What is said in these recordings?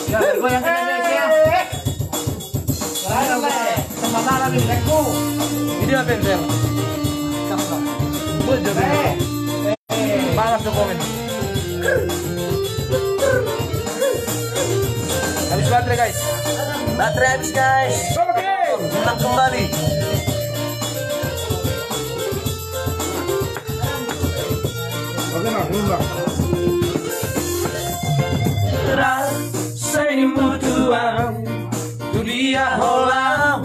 Ya, goyangkan aja ya. Sementara nih, lekku. Ini apa yang panas tuh komen. Habis baterai guys. Baterai habis guys. Oke. Menang kembali. Oke, nah. Rasa ini mutuan tu dia holang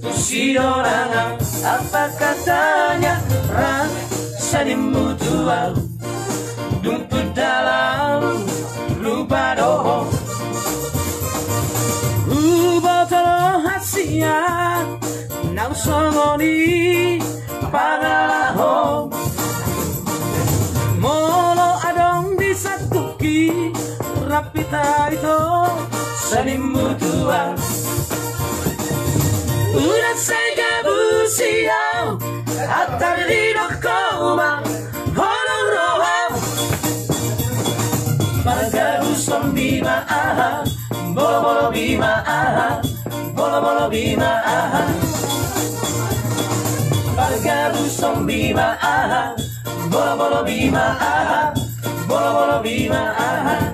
tu si dorangan apa katanya rasa ini mutuan dumput dalam lupa doh ubah hasia nang songoni pagalaho molo adong di satuki rapita itu senimu tuang udah saya busiau atar di dokoma holong roham marga usum bima aha bolo bolo bima aha bolo bolo bima aha marga usum bima aha bolo bolo bima aha bolo bolo bima aha.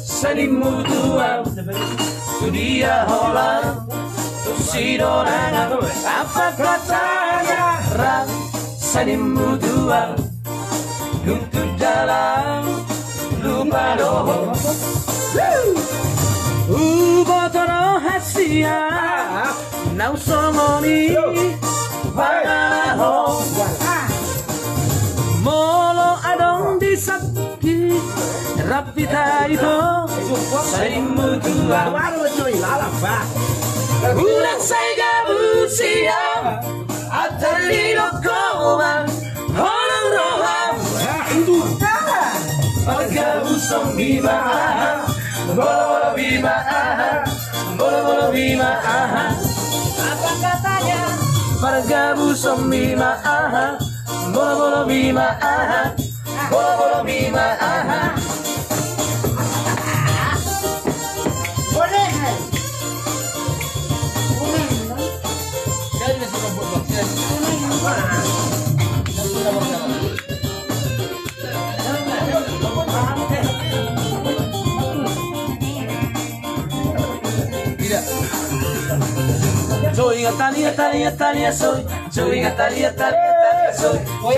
Senimu tuang, tu dia holang, tu si dorangan, apa katanya? Senimu tuang, untuk dalam lupa doh. Ubah hasia, nau somoni, pagalaho, molo adong di sakit, rapita itu, senimu tuang. Ulang saya busia, atar di dokoma, holong roham, marga usum bima aha, bolo bolo bima aha, bolo bolo bima aha. Apa katanya? Marga usum bima aha, bolo bolo bima aha, bolo bolo bima aha. Soy Italia soy, soy Italia soy, soy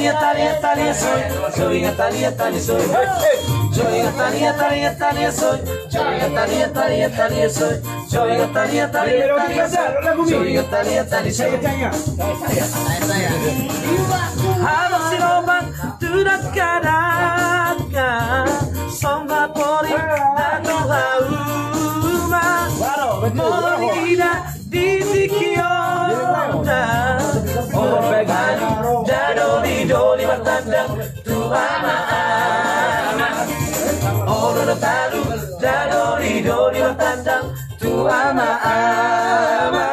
Italia soy, soy Italia soy, soy Italia soy, soy Italia soy, soy Italia soy, soy Italia Habang sinuman tudak kadaka, somba pori natuhauma, molida disikioda, orbegani dadoli doli bertanda tuana ana, oro talu dadoli doli bertanda tuana ana.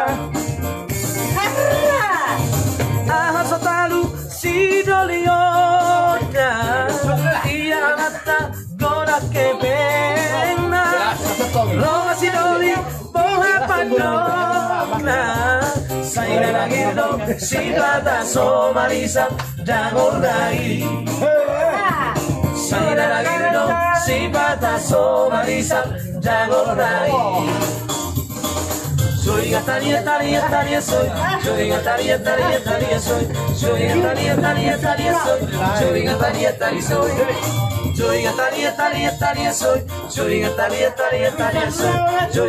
Si dolioda, ia nata gona que venga, loga si doli boha pandona, saina nagirdo si plata somalisa dagordai, saina nagirdo si plata somalisa dagordai. Soy Italia soy, soy Italia soy, soy Italia soy, soy Italia soy, soy Italia soy, soy Italia soy, soy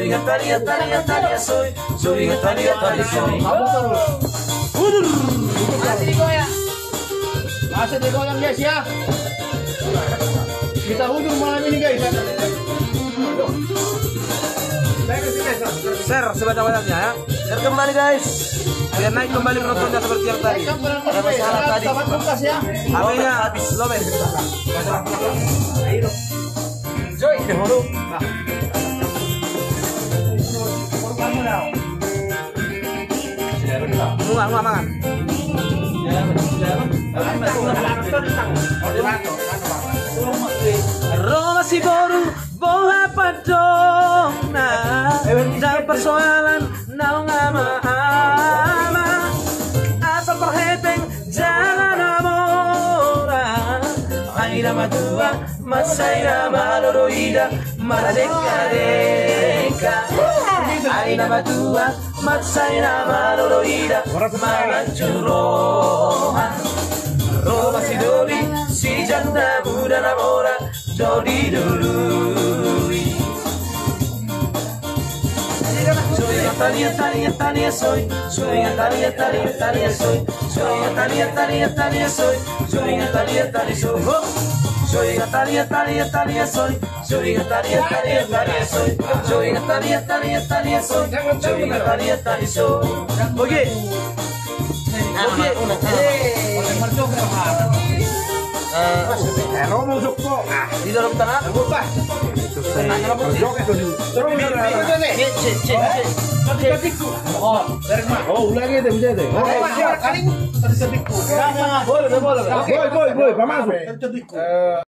Italia soy, soy Italia soy. Masih digoyang. Masih digoyang guys ya. Kita hujung malam ini guys. Share sebanyak-banyaknya ya. Share kembali guys. Biar naik kembali penontonnya seperti yang tadi. Ada masalah tadi. Sahabat bekas ya. HP-nya habis lobet. Joy, dahulu. Enggak makan. Roma si boru boha padona dan persoalan naung ama asal perheteng jangan amora aina matua masaina maloroida maradeka deka aina matua masaina maloroida malancurohan Roma si doli si janda muda namora Jodi dului Soy Natalia, Talia soy Soy Natalia, Talia soy Soy Natalia, Talia soy Soy Natalia, Talia soy Soy Natalia, Talia soy Soy Natalia, Talia soy Soy Natalia, Talia soy Soy Natalia, Talia soy Oke Romo Joko. Di dalam tanah. Buka. Oh, ulangi deh, bisa deh. Boleh, pamasuk.